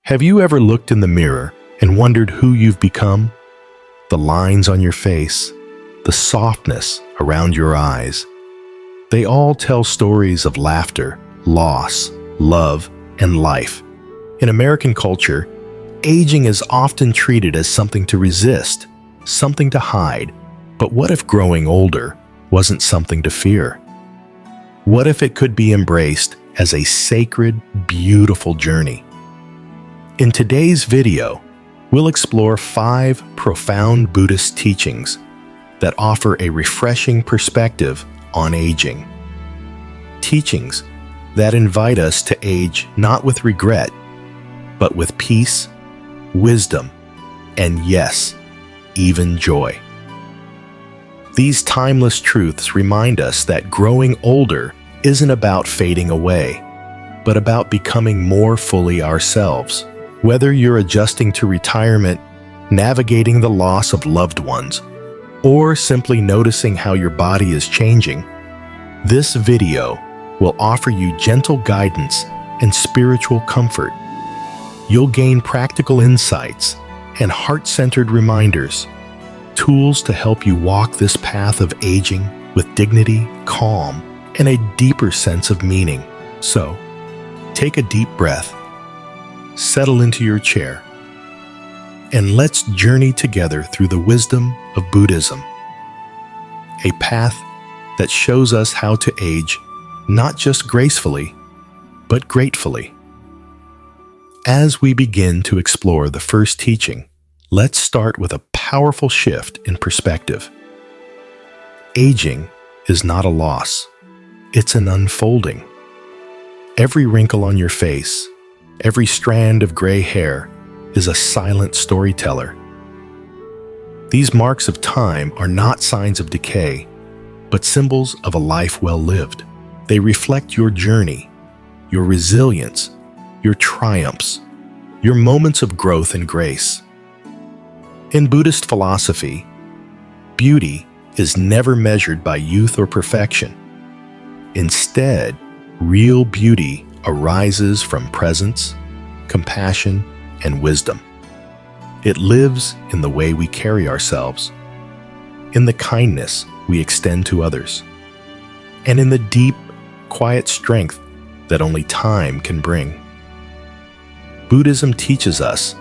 Have you ever looked in the mirror and wondered who you've become? The lines on your face, the softness around your eyes, they all tell stories of laughter, loss, love, and life. In American culture, aging is often treated as something to resist, something to hide. But what if growing older wasn't something to fear? What if it could be embraced as a sacred, beautiful journey? In today's video, we'll explore 5 profound Buddhist teachings that offer a refreshing perspective on aging. Teachings that invite us to age not with regret, but with peace, wisdom, and yes, even joy. These timeless truths remind us that growing older isn't about fading away, but about becoming more fully ourselves. Whether you're adjusting to retirement, navigating the loss of loved ones, or simply noticing how your body is changing, this video will offer you gentle guidance and spiritual comfort. You'll gain practical insights and heart-centered reminders, tools to help you walk this path of aging with dignity, calm, and a deeper sense of meaning. So, take a deep breath, settle into your chair, and let's journey together through the wisdom of Buddhism, a path that shows us how to age not just gracefully, but gratefully. As we begin to explore the first teaching, let's start with a powerful shift in perspective. Aging is not a loss, it's an unfolding. Every wrinkle on your face, every strand of gray hair is a silent storyteller. These marks of time are not signs of decay, but symbols of a life well lived. They reflect your journey, your resilience, your triumphs, your moments of growth and grace. In Buddhist philosophy, beauty is never measured by youth or perfection. Instead, real beauty arises from presence, compassion, and wisdom. It lives in the way we carry ourselves, in the kindness we extend to others, and in the deep, quiet strength that only time can bring. Buddhism teaches us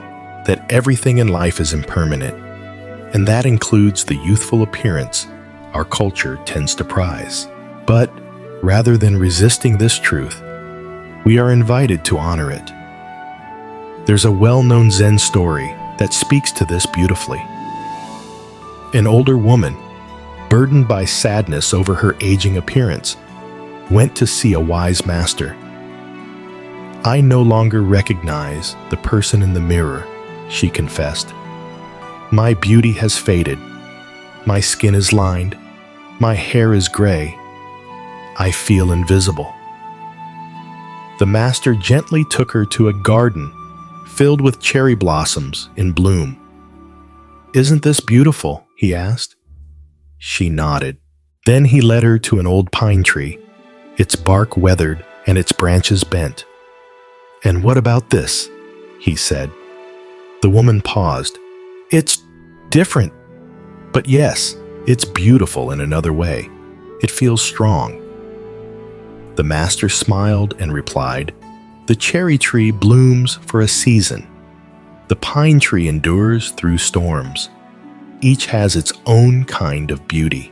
that everything in life is impermanent, and that includes the youthful appearance our culture tends to prize. But rather than resisting this truth, we are invited to honor it. There's a well-known Zen story that speaks to this beautifully. An older woman, burdened by sadness over her aging appearance, went to see a wise master. "I no longer recognize the person in the mirror," she confessed. "My beauty has faded. My skin is lined. My hair is gray. I feel invisible." The master gently took her to a garden filled with cherry blossoms in bloom. "Isn't this beautiful?" he asked. She nodded. Then he led her to an old pine tree, its bark weathered and its branches bent. "And what about this?" he said. The woman paused. "It's different, but yes, it's beautiful in another way. It feels strong." The master smiled and replied, "The cherry tree blooms for a season. The pine tree endures through storms. Each has its own kind of beauty."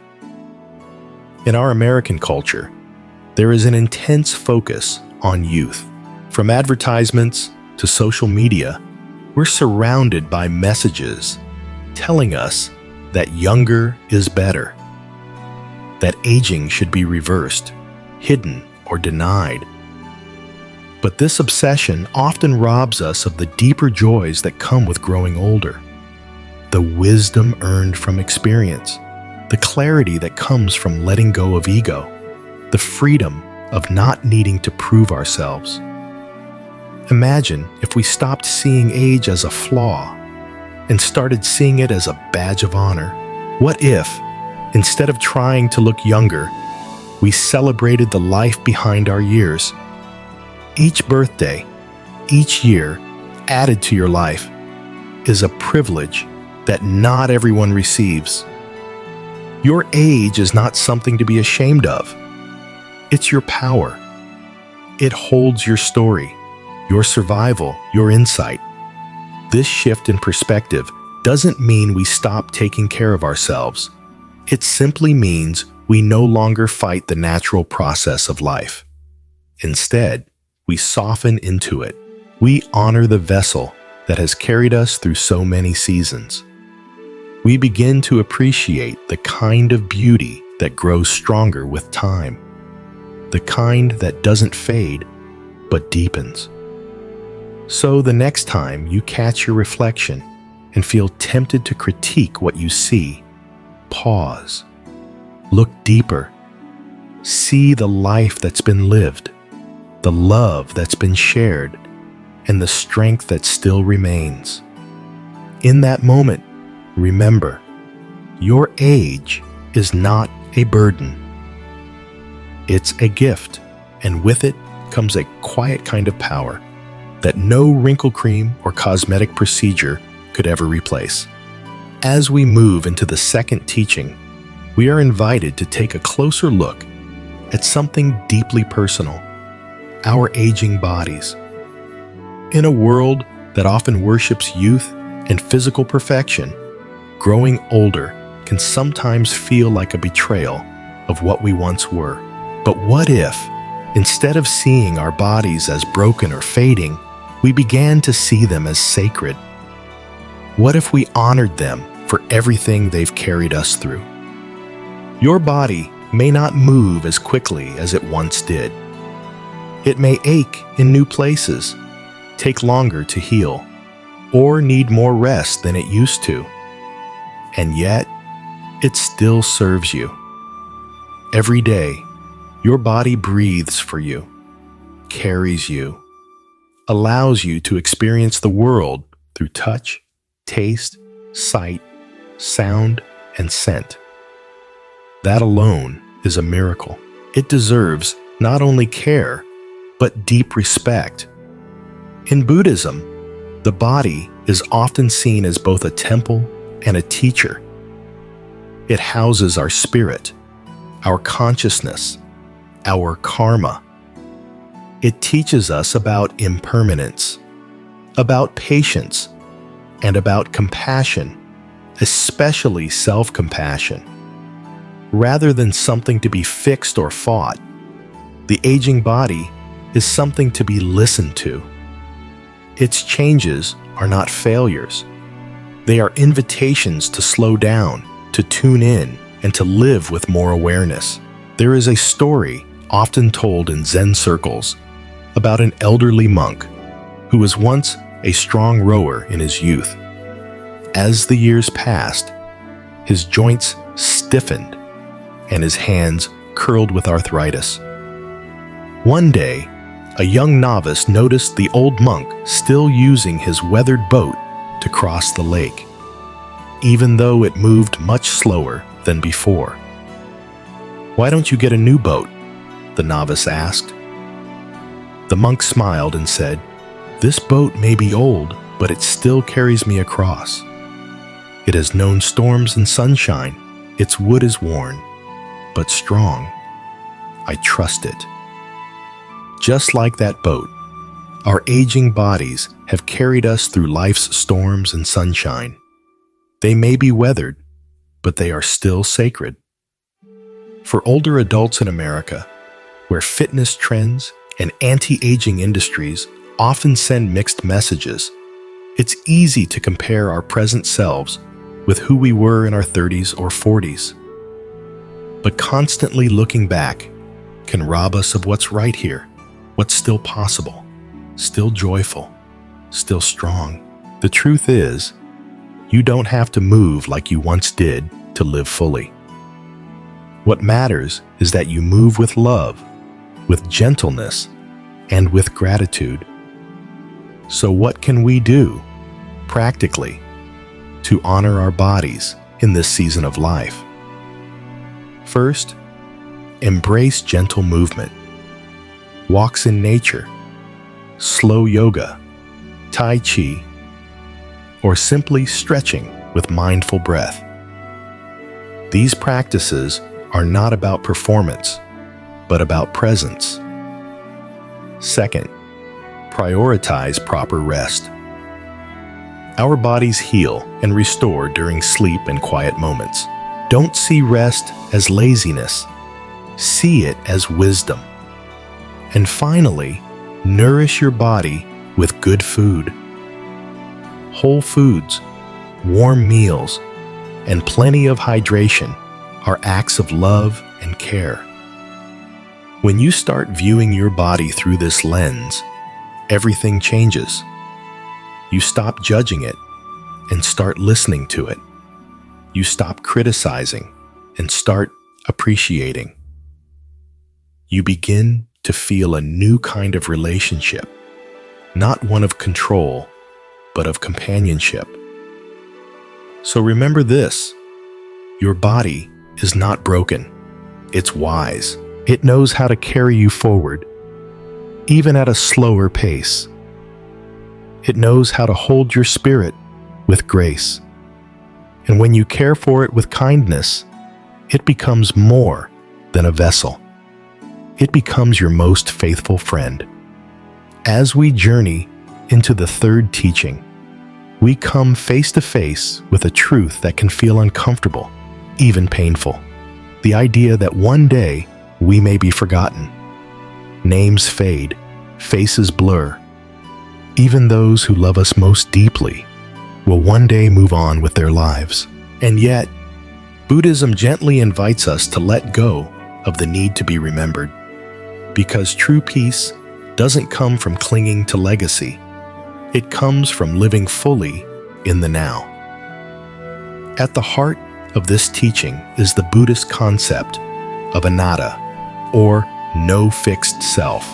In our American culture, there is an intense focus on youth. From advertisements to social media, we're surrounded by messages telling us that younger is better, that aging should be reversed, hidden, or denied. But this obsession often robs us of the deeper joys that come with growing older. The wisdom earned from experience, the clarity that comes from letting go of ego, the freedom of not needing to prove ourselves. Imagine if we stopped seeing age as a flaw and started seeing it as a badge of honor. What if, instead of trying to look younger, we celebrated the life behind our years? Each birthday, each year, added to your life is a privilege that not everyone receives. Your age is not something to be ashamed of. It's your power. It holds your story, your survival, your insight. This shift in perspective doesn't mean we stop taking care of ourselves. It simply means we no longer fight the natural process of life. Instead, we soften into it. We honor the vessel that has carried us through so many seasons. We begin to appreciate the kind of beauty that grows stronger with time, the kind that doesn't fade but deepens. So the next time you catch your reflection and feel tempted to critique what you see, pause, look deeper, see the life that's been lived, the love that's been shared, and the strength that still remains. In that moment, remember, your age is not a burden. It's a gift, and with it comes a quiet kind of power that no wrinkle cream or cosmetic procedure could ever replace. As we move into the second teaching, we are invited to take a closer look at something deeply personal, our aging bodies. In a world that often worships youth and physical perfection, growing older can sometimes feel like a betrayal of what we once were. But what if, instead of seeing our bodies as broken or fading, we began to see them as sacred? What if we honored them for everything they've carried us through? Your body may not move as quickly as it once did. It may ache in new places, take longer to heal, or need more rest than it used to. And yet, it still serves you. Every day, your body breathes for you, carries you, allows you to experience the world through touch, taste, sight, sound, and scent. That alone is a miracle. It deserves not only care, but deep respect. In Buddhism, the body is often seen as both a temple and a teacher. It houses our spirit, our consciousness, our karma. It teaches us about impermanence, about patience, and about compassion, especially self-compassion. Rather than something to be fixed or fought, the aging body is something to be listened to. Its changes are not failures. They are invitations to slow down, to tune in, and to live with more awareness. There is a story often told in Zen circles about an elderly monk who was once a strong rower in his youth. As the years passed, his joints stiffened and his hands curled with arthritis. One day, a young novice noticed the old monk still using his weathered boat to cross the lake, even though it moved much slower than before. "Why don't you get a new boat?" the novice asked. The monk smiled and said, "This boat may be old, but it still carries me across. It has known storms and sunshine. Its wood is worn, but strong. I trust it." Just like that boat, our aging bodies have carried us through life's storms and sunshine. They may be weathered, but they are still sacred. For older adults in America, where fitness trends and anti-aging industries often send mixed messages, it's easy to compare our present selves with who we were in our 30s or 40s. But constantly looking back can rob us of what's right here, what's still possible, still joyful, still strong. The truth is, you don't have to move like you once did to live fully. What matters is that you move with love, with gentleness, and with gratitude. So what can we do, practically, to honor our bodies in this season of life? First, embrace gentle movement. Walks in nature, slow yoga, Tai Chi, or simply stretching with mindful breath. These practices are not about performance, but about presence. Second, prioritize proper rest. Our bodies heal and restore during sleep and quiet moments. Don't see rest as laziness. See it as wisdom. And finally, nourish your body with good food. Whole foods, warm meals, and plenty of hydration are acts of love and care. When you start viewing your body through this lens, everything changes. You stop judging it and start listening to it. You stop criticizing and start appreciating. You begin to feel a new kind of relationship, not one of control, but of companionship. So remember this: your body is not broken. It's wise. It knows how to carry you forward, even at a slower pace. It knows how to hold your spirit with grace. And when you care for it with kindness, it becomes more than a vessel. It becomes your most faithful friend. As we journey into the third teaching, we come face to face with a truth that can feel uncomfortable, even painful. The idea that one day we may be forgotten. Names fade, faces blur. Even those who love us most deeply will one day move on with their lives. And yet, Buddhism gently invites us to let go of the need to be remembered, because true peace doesn't come from clinging to legacy. It comes from living fully in the now. At the heart of this teaching is the Buddhist concept of anatta, or no fixed self.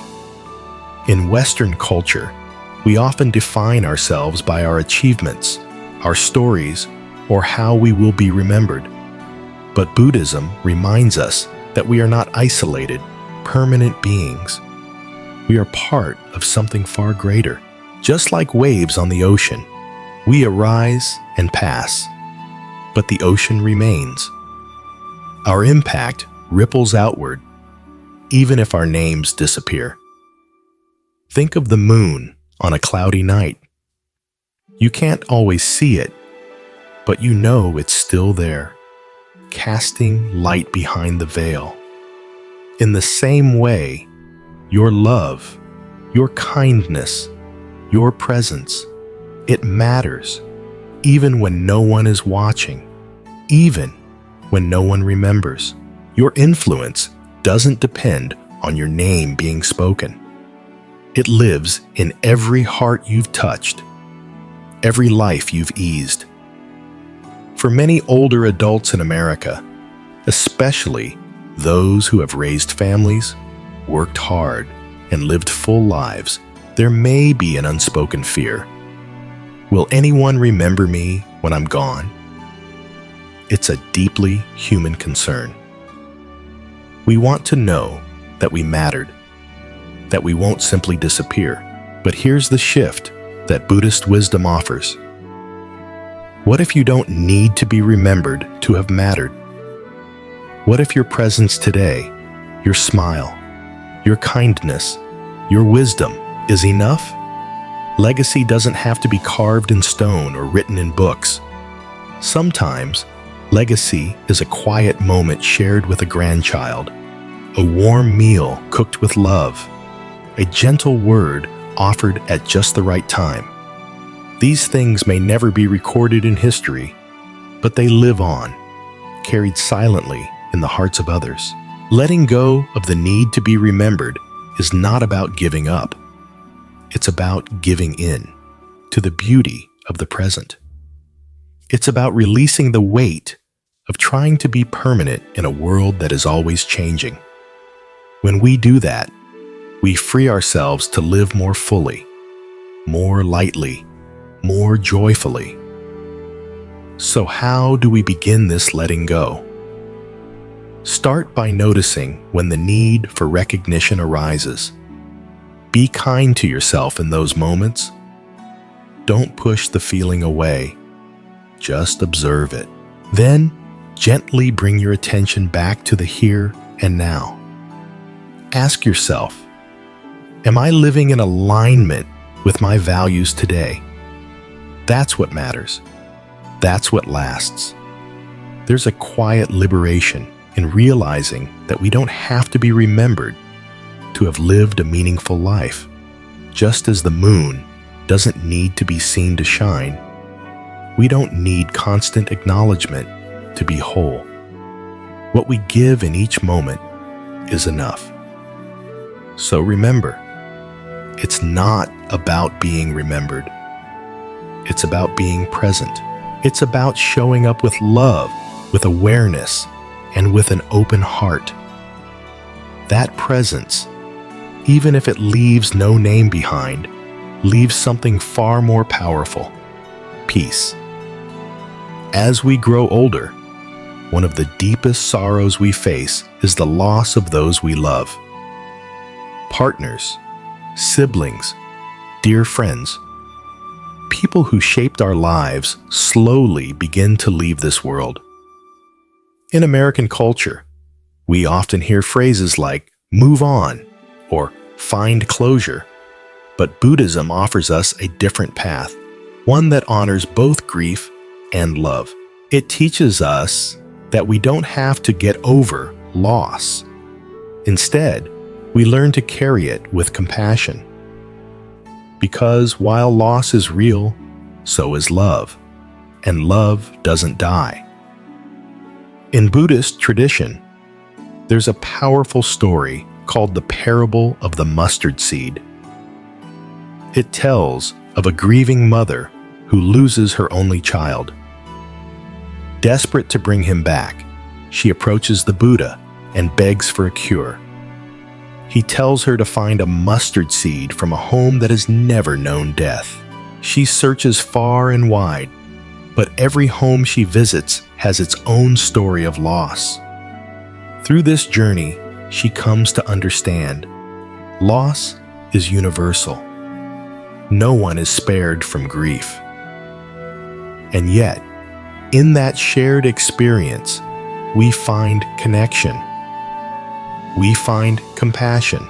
In Western culture, we often define ourselves by our achievements, our stories, or how we will be remembered. But Buddhism reminds us that we are not isolated, permanent beings. We are part of something far greater. Just like waves on the ocean, we arise and pass, but the ocean remains. Our impact ripples outward, even if our names disappear. Think of the moon on a cloudy night. You can't always see it, but you know it's still there, casting light behind the veil. In the same way, your love, your kindness, your presence, it matters, even when no one is watching, even when no one remembers. Your influence doesn't depend on your name being spoken. It lives in every heart you've touched, every life you've eased. For many older adults in America, especially those who have raised families, worked hard, and lived full lives, there may be an unspoken fear. Will anyone remember me when I'm gone? It's a deeply human concern. We want to know that we mattered, that we won't simply disappear. But here's the shift that Buddhist wisdom offers. What if you don't need to be remembered to have mattered? What if your presence today, your smile, your kindness, your wisdom is enough? Legacy doesn't have to be carved in stone or written in books. Sometimes, legacy is a quiet moment shared with a grandchild, a warm meal cooked with love, a gentle word offered at just the right time. These things may never be recorded in history, but they live on, carried silently in the hearts of others. Letting go of the need to be remembered is not about giving up. It's about giving in to the beauty of the present. It's about releasing the weight of trying to be permanent in a world that is always changing. When we do that, we free ourselves to live more fully, more lightly, more joyfully. So how do we begin this letting go? Start by noticing when the need for recognition arises. Be kind to yourself in those moments. Don't push the feeling away. Just observe it. Then, gently bring your attention back to the here and now. Ask yourself, am I living in alignment with my values today? That's what matters. That's what lasts. There's a quiet liberation in realizing that we don't have to be remembered to have lived a meaningful life. Just as the moon doesn't need to be seen to shine, we don't need constant acknowledgement to be whole. What we give in each moment is enough. So remember, it's not about being remembered. It's about being present. It's about showing up with love, with awareness, and with an open heart. That presence, even if it leaves no name behind, leaves something far more powerful: peace. As we grow older, one of the deepest sorrows we face is the loss of those we love. Partners, siblings, dear friends. People who shaped our lives slowly begin to leave this world. In American culture, we often hear phrases like "move on" or "find closure." But Buddhism offers us a different path, one that honors both grief and love. It teaches us that we don't have to get over loss. Instead, we learn to carry it with compassion. Because while loss is real, so is love, and love doesn't die. In Buddhist tradition, there's a powerful story called the parable of the mustard seed. It tells of a grieving mother who loses her only child. Desperate to bring him back, she approaches the Buddha and begs for a cure. He tells her to find a mustard seed from a home that has never known death. She searches far and wide, but every home she visits has its own story of loss. Through this journey, she comes to understand loss is universal. No one is spared from grief. And yet, in that shared experience, we find connection. We find compassion.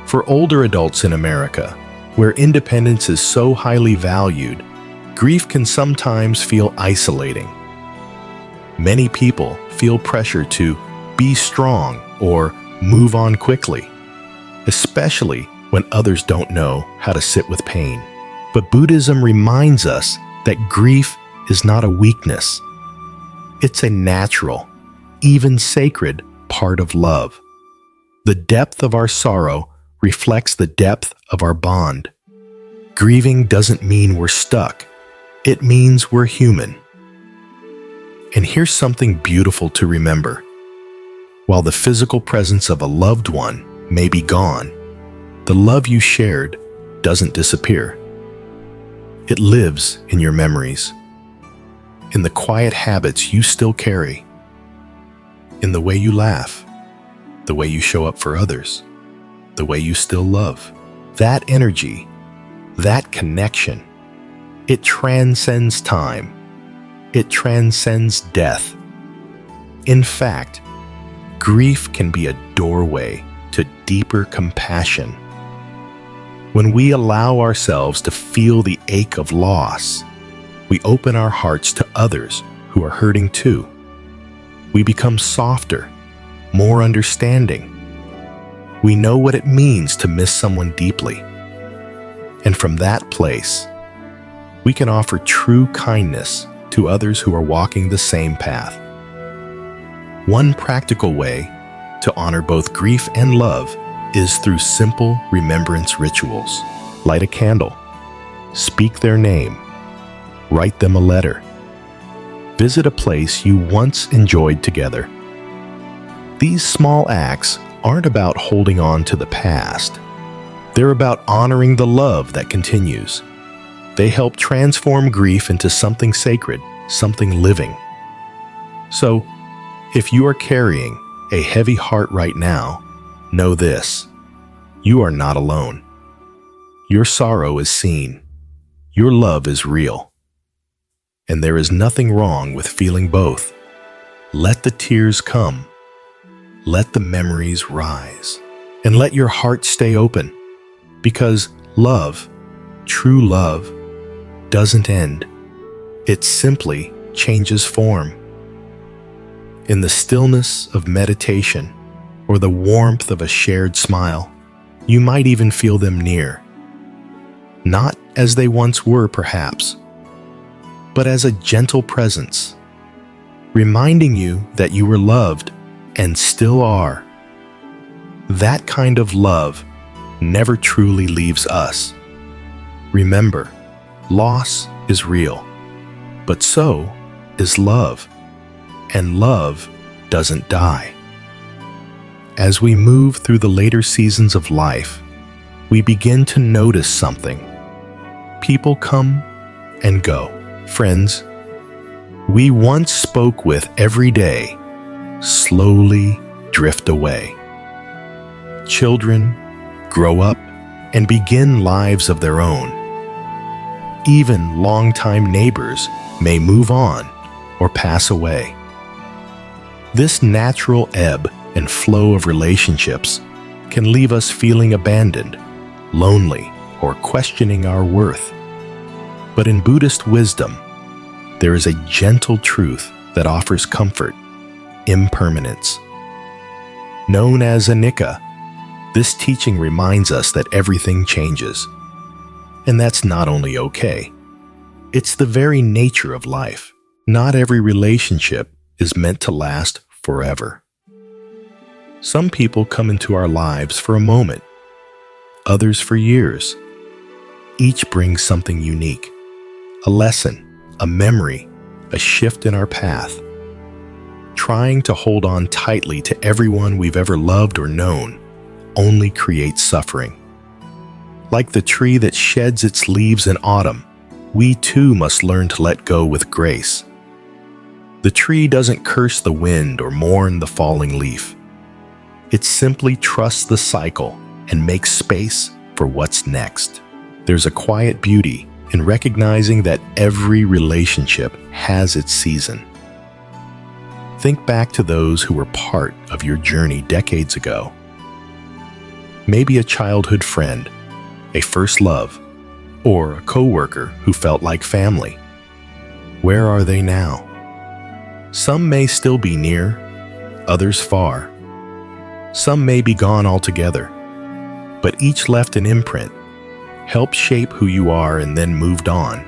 For older adults in America, where independence is so highly valued, grief can sometimes feel isolating. Many people feel pressure to be strong or move on quickly, especially when others don't know how to sit with pain. But Buddhism reminds us that grief is not a weakness. It's a natural, even sacred part of love. The depth of our sorrow reflects the depth of our bond. Grieving doesn't mean we're stuck. It means we're human. And here's something beautiful to remember. While the physical presence of a loved one may be gone, the love you shared doesn't disappear. It lives in your memories, in the quiet habits you still carry, in the way you laugh, the way you show up for others, the way you still love. That energy, that connection, it transcends time. It transcends death. In fact, grief can be a doorway to deeper compassion. When we allow ourselves to feel the ache of loss, we open our hearts to others who are hurting too. We become softer, more understanding. We know what it means to miss someone deeply. And from that place, we can offer true kindness to others who are walking the same path. One practical way to honor both grief and love is through simple remembrance rituals. Light a candle, speak their name, write them a letter, visit a place you once enjoyed together. These small acts aren't about holding on to the past. They're about honoring the love that continues. They help transform grief into something sacred, something living. So, if you are carrying a heavy heart right now, know this: you are not alone. Your sorrow is seen, your love is real. And there is nothing wrong with feeling both. Let the tears come. Let the memories rise. And let your heart stay open. Because love, true love, doesn't end. It simply changes form. In the stillness of meditation or the warmth of a shared smile, you might even feel them near. Not as they once were, perhaps, but as a gentle presence, reminding you that you were loved and still are. That kind of love never truly leaves us. Remember, loss is real, but so is love, and love doesn't die. As we move through the later seasons of life, we begin to notice something. People come and go. Friends we once spoke with every day slowly drift away. Children grow up and begin lives of their own. Even longtime neighbors may move on or pass away. This natural ebb and flow of relationships can leave us feeling abandoned, lonely, or questioning our worth. But in Buddhist wisdom, there is a gentle truth that offers comfort: impermanence. Known as anicca, this teaching reminds us that everything changes. And that's not only okay, it's the very nature of life. Not every relationship is meant to last forever. Some people come into our lives for a moment, others for years. Each brings something unique, a lesson, a memory, a shift in our path. Trying to hold on tightly to everyone we've ever loved or known only creates suffering. Like the tree that sheds its leaves in autumn, we too must learn to let go with grace. The tree doesn't curse the wind or mourn the falling leaf. It simply trusts the cycle and makes space for what's next. There's a quiet beauty in recognizing that every relationship has its season. Think back to those who were part of your journey decades ago. Maybe a childhood friend, a first love, or a coworker who felt like family. Where are they now? Some may still be near, others far. Some may be gone altogether, but each left an imprint, helped shape who you are, and then moved on,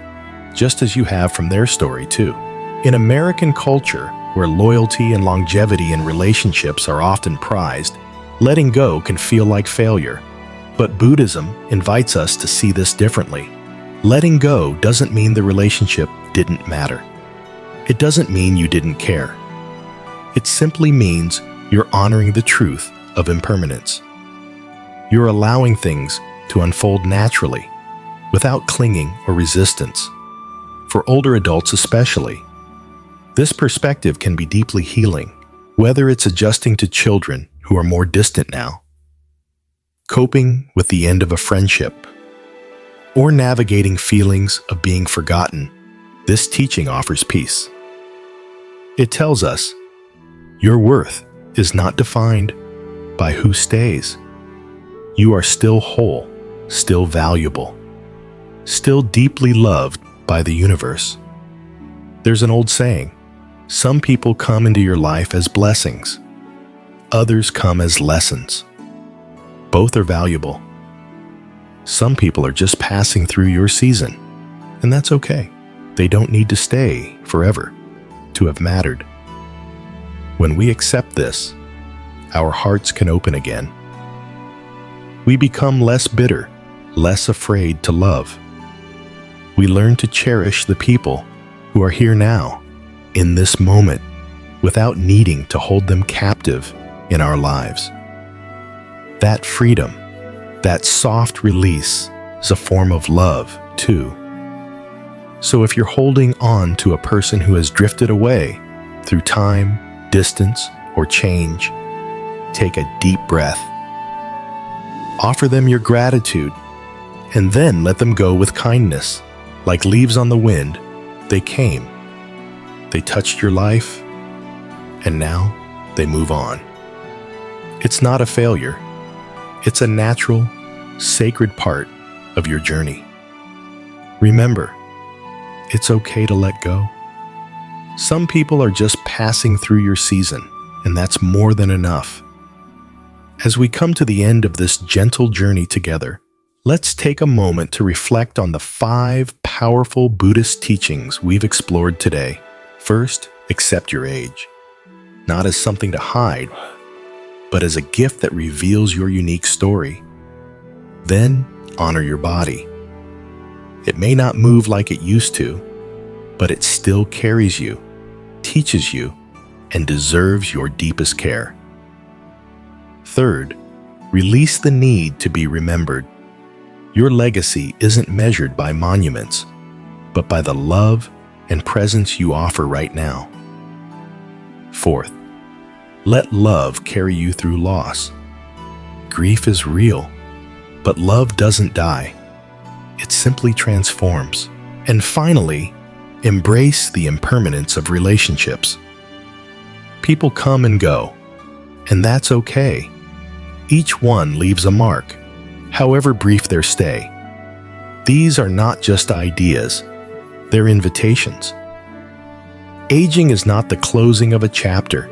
just as you have from their story too. In American culture, where loyalty and longevity in relationships are often prized, letting go can feel like failure. But Buddhism invites us to see this differently. Letting go doesn't mean the relationship didn't matter. It doesn't mean you didn't care. It simply means you're honoring the truth of impermanence. You're allowing things to unfold naturally, without clinging or resistance. For older adults especially, this perspective can be deeply healing, whether it's adjusting to children who are more distant now, coping with the end of a friendship, or navigating feelings of being forgotten. This teaching offers peace. It tells us your worth is not defined by who stays. You are still whole, still valuable, still deeply loved by the universe. There's an old saying, some people come into your life as blessings, others come as lessons. Both are valuable. Some people are just passing through your season, and that's okay. They don't need to stay forever to have mattered. When we accept this, our hearts can open again. We become less bitter, less afraid to love. We learn to cherish the people who are here now, in this moment, without needing to hold them captive in our lives. That freedom, that soft release, is a form of love, too. So if you're holding on to a person who has drifted away through time, distance, or change, take a deep breath. Offer them your gratitude, and then let them go with kindness. Like leaves on the wind, they came. They touched your life, and now they move on. It's not a failure. It's a natural, sacred part of your journey. Remember, it's okay to let go. Some people are just passing through your season, and that's more than enough. As we come to the end of this gentle journey together, let's take a moment to reflect on the 5 powerful Buddhist teachings we've explored today. First, accept your age, not as something to hide, but as a gift that reveals your unique story. Then, honor your body. It may not move like it used to, but it still carries you, teaches you, and deserves your deepest care. Third, release the need to be remembered. Your legacy isn't measured by monuments, but by the love and presence you offer right now. Fourth, let love carry you through loss. Grief is real, but love doesn't die. It simply transforms. And finally, embrace the impermanence of relationships. People come and go, and that's okay. Each one leaves a mark, however brief their stay. These are not just ideas, they're invitations. Aging is not the closing of a chapter,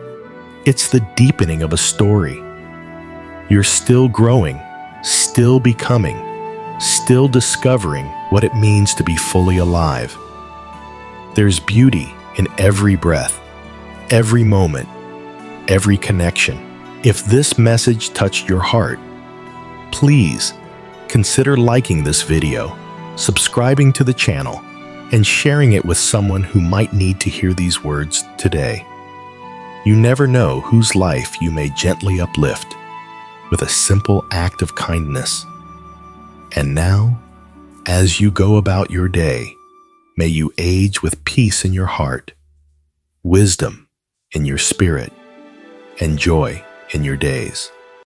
it's the deepening of a story. You're still growing, still becoming, still discovering what it means to be fully alive. There's beauty in every breath, every moment, every connection. If this message touched your heart, please consider liking this video, subscribing to the channel, and sharing it with someone who might need to hear these words today. You never know whose life you may gently uplift with a simple act of kindness. And now, as you go about your day, may you age with peace in your heart, wisdom in your spirit, and joy in your days.